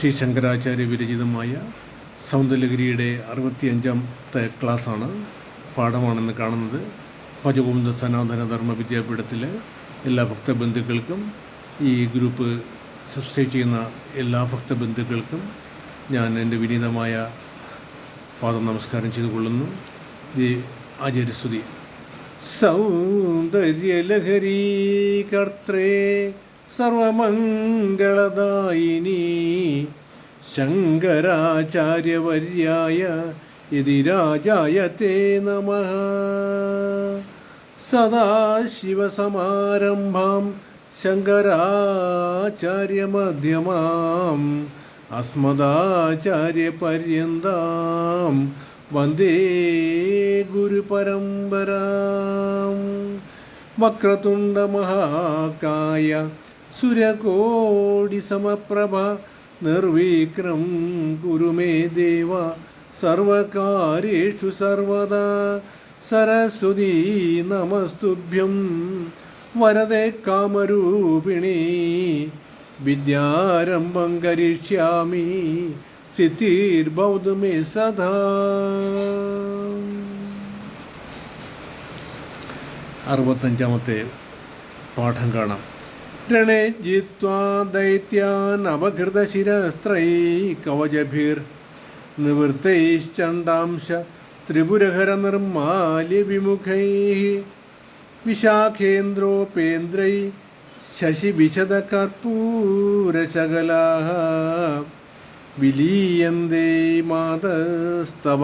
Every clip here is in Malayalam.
ശ്രീ ശങ്കരാചാര്യ വിരചിതമായ സൗന്ദര്യഗിരിയുടെ 65ാമത്തെ ക്ലാസ്സാണ്, പാഠമാണെന്ന് കാണുന്നത്. ഭജഗോവിന്ദ സനാതന ധർമ്മ വിദ്യാപീഠത്തിലെ എല്ലാ ഭക്തബന്ധുക്കൾക്കും ഈ ഗ്രൂപ്പ് സബ്സ്ക്രൈബ് ചെയ്യുന്ന എല്ലാ ഭക്തബന്ധുക്കൾക്കും ഞാൻ എൻ്റെ വിനീതമായ പാദം നമസ്കാരം ചെയ്തുകൊള്ളുന്നു. ഈ ആചാര്യസ്തുതി. സൗന്ദര്യലഹരീ കർത്രേ സർവമംഗളദായിനി ശങ്കരാചാര്യവർയായ യതിരാജായ തേ നമഃ. സദാശിവസമാരംഭാം ശങ്കരാചാര്യമധ്യമാം അസ്മദാചാര്യപര്യന്താം വന്ദേ ഗുരുപരമ്പരാം. വക്രതുണ്ഡമഹാകായ സുരകോടിസമപ്രഭ നിർവിഘ്നം കുരു മേ ദേവ സർവകാര്യേഷു സർവദാ. സരസ്വതീ നമസ്തുഭ്യം വരദേ കാമരൂപിണി വിദ്യാരംഭം കരിഷ്യാമി സിദ്ധിർഭവതു മേ സദാ. 65ാമത്തെ പാഠം കാണാം. രണേ ജിത്വാ ദൈത്യാൻ അപഹൃതശിരസ്ത്രൈ കവചഭിർ നിവൃത്തൈശ്ചണ്ഡാംശ ത്രിപുരഹര നിർമാല്യ വിമുഖൈഃ വിശാഖേന്ദ്രോപേന്ദ്രൈ ശശിവിശദ കർപ്പൂരശകലാഃ വിലീയന്തേ മാതസ്തവ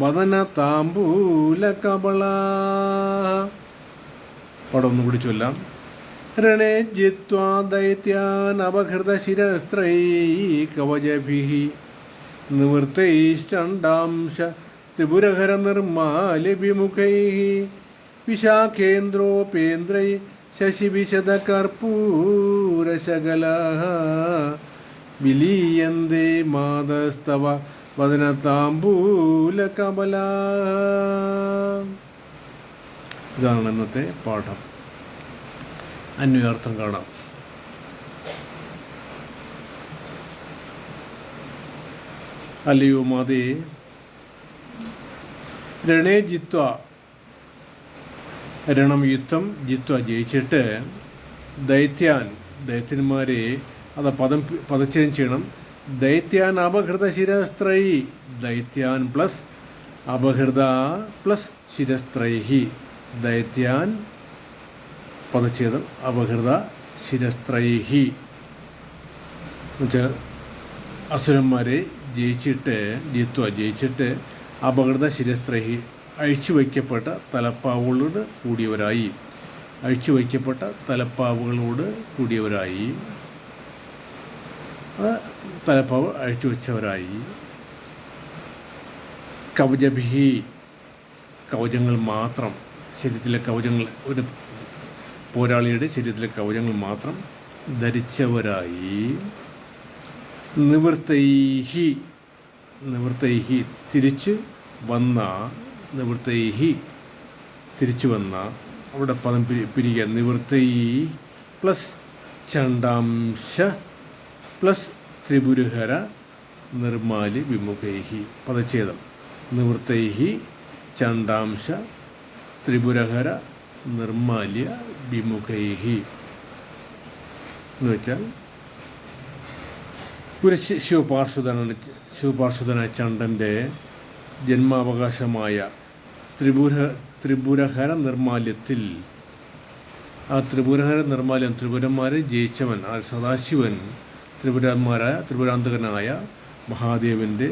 വദനതാംബൂലകബളാഃ. പടം ഒന്നുകൂടി ചൊല്ലാം. രണേ ജിത്വാ ദൈത്യാൻ അപഹൃതശിരസ്ത്രൈ കവചഭിഃ നിവൃത്തൈശ്ചണ്ഡാംശ ത്രിപുരഹര നിർമാല്യ വിമുഖൈഃ വിശാഖേന്ദ്രോപേന്ദ്രൈ ശശിവിശദ കർപ്പൂരശകലാഃ വിലീയന്തേ മാതസ്തവ വദനതാംബൂലകബളാഃ. ഇതാണ് ഇന്നത്തെ പാഠം. അന്വയാർത്ഥം കാണാം. അല്ലയോ മാതേ, രണേ ജിത്വ, രണം യുദ്ധം, ജിത്വ ജയിച്ചിട്ട്, ദൈത്യന്മാരെ, അത് പദച്ഛേദം ചെയ്യണം. ദൈത്യാൻ അപഹൃത ശിരസ്ത്രൈ, ദൈത്യാൻ പ്ലസ് അപഹൃത പ്ലസ് ശിരസ്ത്രൈഹി, ദൈത്യാൻ പദച്ഛേദം അപഹൃത ശിരസ്ത്രൈഹി എന്നുവെച്ചാൽ അസുരന്മാരെ ജയിച്ചിട്ട് അപഹൃത ശിരസ്ത്രൈഹി അഴിച്ചു വയ്ക്കപ്പെട്ട തലപ്പാവുകളോട് കൂടിയവരായി, തലപ്പാവ് അഴിച്ചു വെച്ചവരായി. കവചഭിഹി, കവചങ്ങൾ മാത്രം, ശരീരത്തിലെ കവചങ്ങൾ, ഒരു പോരാളിയുടെ ശരീരത്തിലെ കവചങ്ങൾ മാത്രം ധരിച്ചവരായി. നിവൃത്തൈഹി, തിരിച്ചു വന്ന, അവിടെ പദം പിരിക്കുക. നിവൃത്തൈ പ്ലസ് ചണ്ഡാംശ പ്ലസ് ത്രിപുരഹര നിർമാല്യ വിമുഖൈഹി, പദച്ഛേദം. നിവൃത്തൈഹി ചണ്ഡാംശ ത്രിപുരഹര നിർമാല്യ വിമുഖൈഹി എന്ന് വെച്ചാൽ ഒരു ശിവപാർശ്വതനായ ചണ്ഡൻ്റെ ജന്മാവകാശമായ ത്രിപുരഹര നിർമാല്യത്തിൽ, ആ ത്രിപുരഹര നിർമാല്യം, ത്രിപുരന്മാരെ ജയിച്ചവൻ ആ സദാശിവൻ, ത്രിപുരാന്തകനായ മഹാദേവൻ്റെ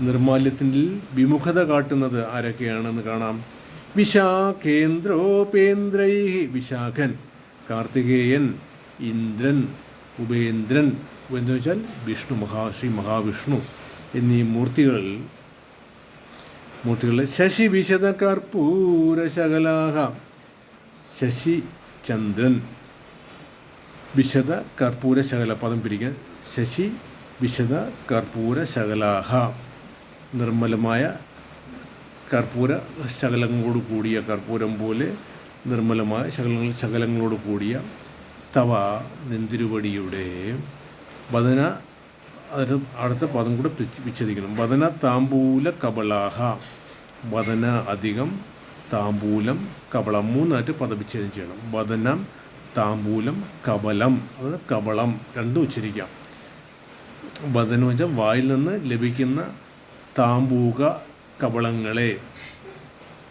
നിർമാല്യത്തിൽ വിമുഖത കാട്ടുന്നത് ആരൊക്കെയാണെന്ന് കാണാം. വിശാഖേന്ദ്രോപേന്ദ്രൈ, വിശാഖൻ, കാർത്തികേയൻ, ഇന്ദ്രൻ, ഉപേന്ദ്രൻ, എന്ന് വെച്ചാൽ വിഷ്ണു, ശ്രീ മഹാവിഷ്ണു എന്നീ മൂർത്തികളെ ശശി വിശദ കർപ്പൂരശകലാഃ, ശശി ചന്ദ്രൻ, വിശദ കർപ്പൂരശകല, പദം പിരിക്കാൻ. ശശി വിശദ കർപ്പൂരശകലാഃ, നിർമ്മലമായ കർപ്പൂര ശകലങ്ങളോട് കൂടിയ, കർപ്പൂരം പോലെ നിർമ്മലമായ ശകലങ്ങളോട് കൂടിയ തവ നിന്തിരുവടിയുടെ വദന, അതിന് അടുത്ത പദം കൂടെ വിച്ഛേദിക്കണം. വദന താമ്പൂല കബളാഹ. വദന അധികം താമ്പൂലം കബളം, മൂന്നായിട്ട് പദവിച്ഛേദം ചെയ്യണം. വദനം താമ്പൂലം കബലം, അത് കബളം രണ്ടും ഉച്ചരിക്കാം. വദനം വെച്ചാൽ വായിൽ നിന്ന് ലഭിക്കുന്ന താമ്പൂക കബളങ്ങളെ.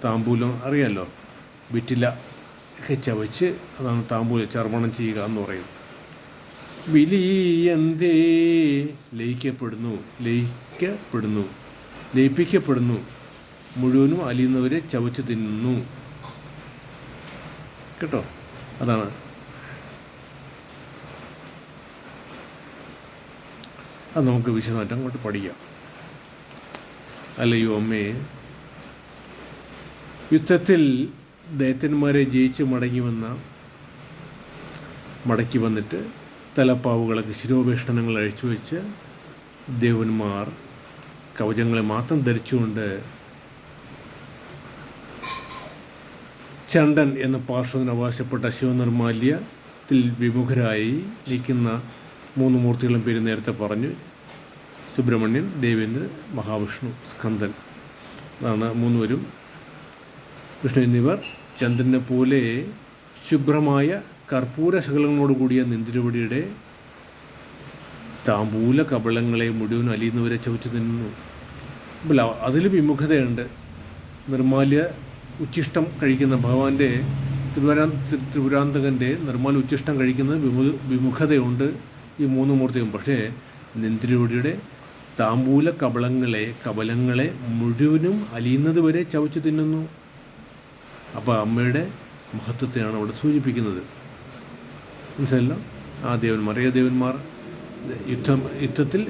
താമ്പൂലം അറിയാമല്ലോ, വിറ്റില ഒക്കെ ചവച്ച്, അതാണ് താമ്പൂല ചർമ്മണം ചെയ്യുക എന്ന് പറയും. വിലീയന്തേ ലയിക്കപ്പെടുന്നു, ലയിപ്പിക്കപ്പെടുന്നു, മുഴുവനും അലിയുന്നവരെ ചവച്ച് തിന്നുന്നു കേട്ടോ. അതാണ്. അത് നമുക്ക് വിശദമായിട്ട് അങ്ങോട്ട് പഠിക്കാം. അല്ലയോ അമ്മേ, യുദ്ധത്തിൽ ദൈത്യന്മാരെ ജയിച്ച് മടക്കി വന്നിട്ട് തലപ്പാവുകളൊക്കെ ശിരോപേഷണങ്ങൾ അഴിച്ചു വെച്ച് ദേവന്മാർ കവചങ്ങളെ മാത്രം ധരിച്ചുകൊണ്ട് ചണ്ടൻ എന്ന പാർശ്വത്തിന് അവകാശപ്പെട്ട ശിവനിർമാല്യത്തിൽ വിമുഖരായി നിൽക്കുന്ന 3 മൂർത്തികളും പേര് നേരത്തെ പറഞ്ഞു. സുബ്രഹ്മണ്യൻ, ദേവേന്ദ്രൻ, മഹാവിഷ്ണു, സ്കന്ദൻ. അതാണ് 3 പേരും. വിഷ്ണു എന്നിവർ ചന്ദ്രനെ പോലെ ശുഭ്രമായ കർപ്പൂര ശകലങ്ങളോടുകൂടിയ നിന്തിരുവടിയുടെ താമ്പൂല കബളങ്ങളെ മുഴുവൻ അലിയുന്നവരെ ചവിച്ചു തിന്നുന്നു. അല്ല, അതിൽ വിമുഖതയുണ്ട്. നിർമാല്യ ഉച്ഛിഷ്ടം കഴിക്കുന്ന ഭഗവാന്റെ ത്രിപുരാന്തകൻ്റെ നിർമ്മാല്യ ഉച്ഛിഷ്ടം കഴിക്കുന്നത് വിമുഖതയുണ്ട് ഈ 3 മൂർത്തിയും. പക്ഷേ നിന്തിരുവടിയുടെ താമ്പൂല കബലങ്ങളെ മുഴുവനും അലിയുന്നത് വരെ ചവച്ചു തിന്നുന്നു. അപ്പോൾ അമ്മയുടെ മഹത്വത്തെയാണ് അവിടെ സൂചിപ്പിക്കുന്നത്. മനസ്സിലല്ലോ. ആ ദേവന്മാർ യുദ്ധത്തിൽ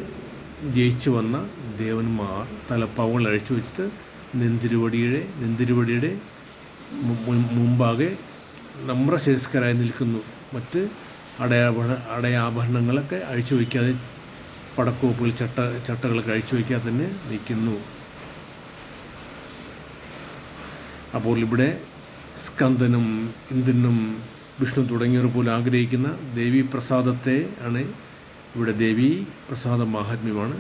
ജയിച്ചു വന്ന ദേവന്മാർ തലപ്പാവുകൾ അഴിച്ചു വെച്ചിട്ട് നെന്തിരുവടിയുടെ മുമ്പാകെ നമ്രശിരസ്കരായി നിൽക്കുന്നു. മറ്റ് അടയാഭരണങ്ങളൊക്കെ അഴിച്ചു വയ്ക്കാതെ, പടക്കോപ്പുകൾ ചട്ടകളൊക്കെ അഴിച്ചു വയ്ക്കാതെ തന്നെ നിൽക്കുന്നു. അപ്പോൾ ഇവിടെ സ്കന്ദനും ഇന്ദ്രനും വിഷ്ണു തുടങ്ങിയവർ പോലും ആഗ്രഹിക്കുന്ന ദേവീ പ്രസാദത്തെ ആണ് ഇവിടെ. ദേവീ പ്രസാദ മാഹാത്മ്യമാണ്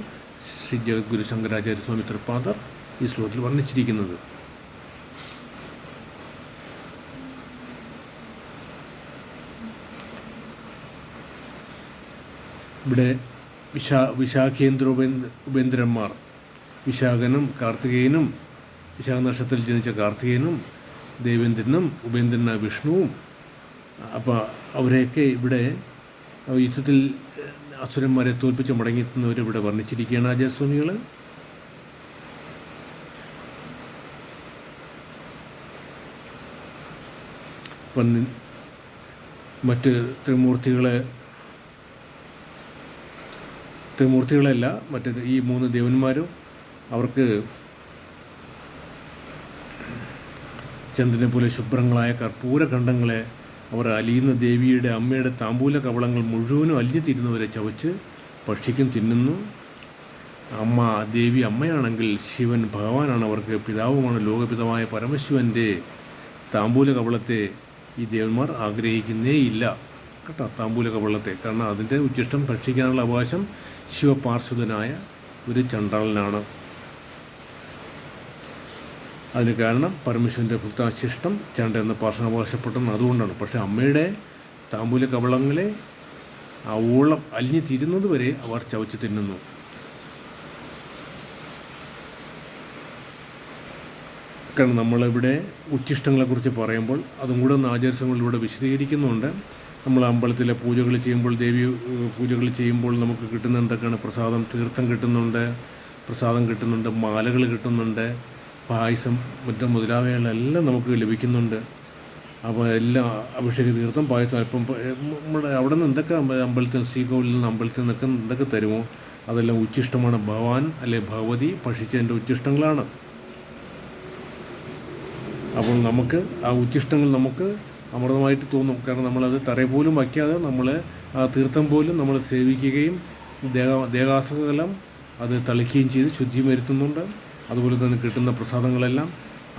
ശ്രീ ജഗദ്ഗുരു ശങ്കരാചാര്യ സ്വാമി തൃപ്പാദർ ഈ ശ്ലോകത്തിൽ വർണ്ണിച്ചിരിക്കുന്നത്. ഇവിടെ വിശാഖേന്ദ്ര ഉപേന്ദ്രന്മാർ, വിശാഖനും കാർത്തികേയനും, വിശാഖ നക്ഷത്രത്തിൽ ജനിച്ച കാർത്തികേയനും ദേവേന്ദ്രനും ഉപേന്ദ്രനായ വിഷ്ണുവും. അപ്പോൾ അവരെയൊക്കെ ഇവിടെ യുദ്ധത്തിൽ അസുരന്മാരെ തോൽപ്പിച്ച് മടങ്ങിയെത്തുന്നവരിവിടെ വർണ്ണിച്ചിരിക്കുകയാണ് ആചാര്യസ്വാമികൾ. അപ്പം മറ്റ് ത്രിമൂർത്തികളല്ല, മറ്റ് ഈ 3 ദേവന്മാരും അവർക്ക് ചന്ദ്രനെ പോലെ ശുഭ്രങ്ങളായ കർപ്പൂരഖണ്ഡങ്ങളെ അവർ അലിയുന്ന ദേവിയുടെ അമ്മയുടെ താമ്പൂല കവളങ്ങൾ മുഴുവനും അലിഞ്ഞു തീരുന്നവരെ ചവച്ച് ഭക്ഷിക്കും, തിന്നുന്നു. ദേവി അമ്മയാണെങ്കിൽ ശിവൻ ഭഗവാനാണ്, അവർക്ക് പിതാവുമാണ്. ലോകപിതാവായ പരമശിവൻ്റെ താമ്പൂല കവളത്തെ ഈ ദേവന്മാർ ആഗ്രഹിക്കുന്നേയില്ല കേട്ടോ. താമ്പൂല കവളത്തെ, കാരണം അതിൻ്റെ ഉച്ഛിഷ്ടം ഭക്ഷിക്കാനുള്ള അവകാശം ശിവപാർശ്വതനായ ഒരു ചണ്ടാളനാണ്. അതിന് കാരണം പരമശിവൻ്റെ ഭക്താശിഷ്ടം ചണ്ട എന്ന പാർശ്വം അവകാശപ്പെട്ടെന്ന് അതുകൊണ്ടാണ്. പക്ഷേ അമ്മയുടെ താമ്പൂല കവളങ്ങളെ ആ ഓളം അലിഞ്ഞു തീരുന്നത് വരെ അവർ ചവച്ച് തിന്നുന്നു. കാരണം നമ്മളിവിടെ ഉച്ഛിഷ്ടങ്ങളെക്കുറിച്ച് പറയുമ്പോൾ അതും കൂടെ ഒന്ന് ആചാര്യങ്ങളിലൂടെ വിശദീകരിക്കുന്നുണ്ട്. നമ്മൾ അമ്പലത്തിലെ പൂജകൾ ചെയ്യുമ്പോൾ, ദേവി പൂജകൾ ചെയ്യുമ്പോൾ നമുക്ക് കിട്ടുന്ന എന്തൊക്കെയാണ്? തീർത്ഥം കിട്ടുന്നുണ്ട്, മാലകൾ കിട്ടുന്നുണ്ട്, പായസം, മറ്റും മുതലായവകളെല്ലാം നമുക്ക് ലഭിക്കുന്നുണ്ട്. അപ്പോൾ എല്ലാം അഭിഷേക തീർത്ഥം, പായസം, അല്പം നമ്മുടെ അവിടെ നിന്ന് എന്തൊക്കെ അമ്പലത്തിൽ, ശ്രീകോവിലിൽ നിന്ന് അമ്പലത്തിൽ നിന്നൊക്കെ എന്തൊക്കെ തരുമോ അതെല്ലാം ഉച്ഛിഷ്ടമാണ്. ഭഗവാൻ അല്ലെ ഭഗവതി ഭക്ഷിച്ചതിൻ്റെ ഉച്ഛിഷ്ടങ്ങളാണ്. അപ്പോൾ നമുക്ക് ആ ഉച്ഛിഷ്ടങ്ങൾ നമുക്ക് അമൃതമായിട്ട് തോന്നും. കാരണം നമ്മളത് തറയിൽ പോലും വയ്ക്കാതെ നമ്മൾ ആ തീർത്ഥം പോലും നമ്മൾ സേവിക്കുകയും ദേഹാസകലം അത് തളിക്കുകയും ചെയ്ത് ശുദ്ധി വരുത്തുന്നുണ്ട്. അതുപോലെ തന്നെ കിട്ടുന്ന പ്രസാദങ്ങളെല്ലാം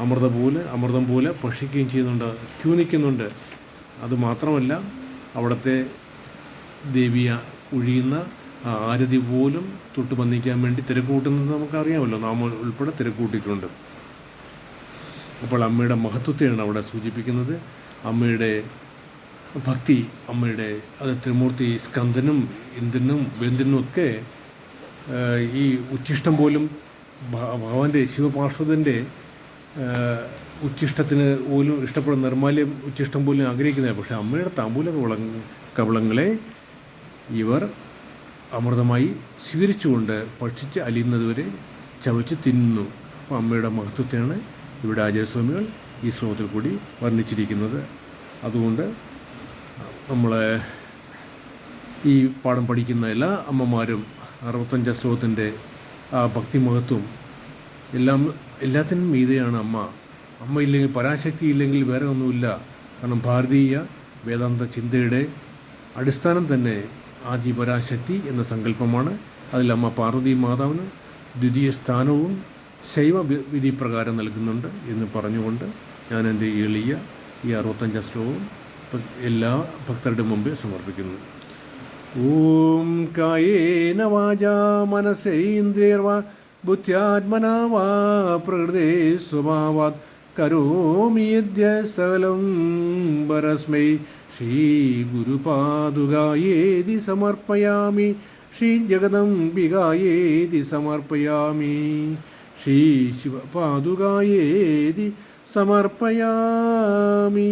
അമൃതം പോലെ ഭക്ഷിക്കുകയും ചെയ്യുന്നുണ്ട്, നിൽക്കുന്നുണ്ട്. അതുമാത്രമല്ല, അവിടുത്തെ ദേവിയ ഒഴിയുന്ന ആ ആരതി പോലും തൊട്ട് വന്ദിക്കാൻ വേണ്ടി തിരക്കൂട്ടുന്നത് നമുക്കറിയാമല്ലോ, നാം ഉൾപ്പെടെ തിരക്കൂട്ടിയിട്ടുണ്ട്. അപ്പോൾ അമ്മയുടെ മഹത്വത്തെയാണ് അവിടെ സൂചിപ്പിക്കുന്നത്. അമ്മയുടെ ഭക്തി, അമ്മയുടെ അത് ത്രിമൂർത്തി സ്കന്ദനും ഇന്ദ്രനും വെന്തിനും ഒക്കെ ഈ ഉച്ഛിഷ്ടം പോലും ഭഗവാന്റെ ശിവപാർശ്വതൻ്റെ ഉച്ഛിഷ്ടത്തിന് പോലും ഇഷ്ടപ്പെടുന്ന നിർമ്മാല്യം ഉച്ഛിഷ്ടം പോലും ആഗ്രഹിക്കുന്നത്. പക്ഷേ അമ്മയുടെ താമ്പൂല കവളങ്ങളെ ഇവർ അമൃതമായി സ്വീകരിച്ചുകൊണ്ട് ഭക്ഷിച്ച് അലിയുന്നതുവരെ ചവച്ച് തിന്നുന്നു. അപ്പോൾ അമ്മയുടെ മഹത്വത്തെയാണ് ഇവിടെ ആചാര്യസ്വാമികൾ ഈ ശ്ലോകത്തിൽ കൂടി വർണ്ണിച്ചിരിക്കുന്നത്. അതുകൊണ്ട് നമ്മൾ ഈ പാഠം പഠിക്കുന്ന എല്ലാ അമ്മമാരും 65 ശ്ലോകത്തിൻ്റെ ആ ഭക്തി മഹത്വം എല്ലാത്തിനും മീതെയാണ് അമ്മ. അമ്മ ഇല്ലെങ്കിൽ, പരാശക്തി ഇല്ലെങ്കിൽ വേറെ ഒന്നുമില്ല. കാരണം ഭാരതീയ വേദാന്ത ചിന്തയുടെ അടിസ്ഥാനം തന്നെ ആദിപരാശക്തി എന്ന സങ്കല്പമാണ്. അതിൽ അമ്മ പാർവതി മാതാവിന് ദ്വിതീയ സ്ഥാനവും ശൈവ വിധി പ്രകാരം നൽകുന്നുണ്ട് എന്ന് പറഞ്ഞുകൊണ്ട് ഞാൻ എൻ്റെ എളിയ ഈ 65 ശ്ലോകവും എല്ലാ ഭക്തരുടെ മുമ്പിൽ സമർപ്പിക്കുന്നു. ഓം കായേന വാചാ മനസേന്ദ്രിയർവാ ബുദ്ധ്യാത്മനാ വാ പ്രകൃതേ സ്വഭാവാത് കരോമി യദ്യ സകലം പരസ്മൈ ശ്രീ ഗുരുപാദുകായേതി സമർപ്പയാമി, ശ്രീ ജഗദംബികായേതി സമർപ്പയാമി, ശ്രീ ശിവപാദുകായേതി സമർപ്പയാമി.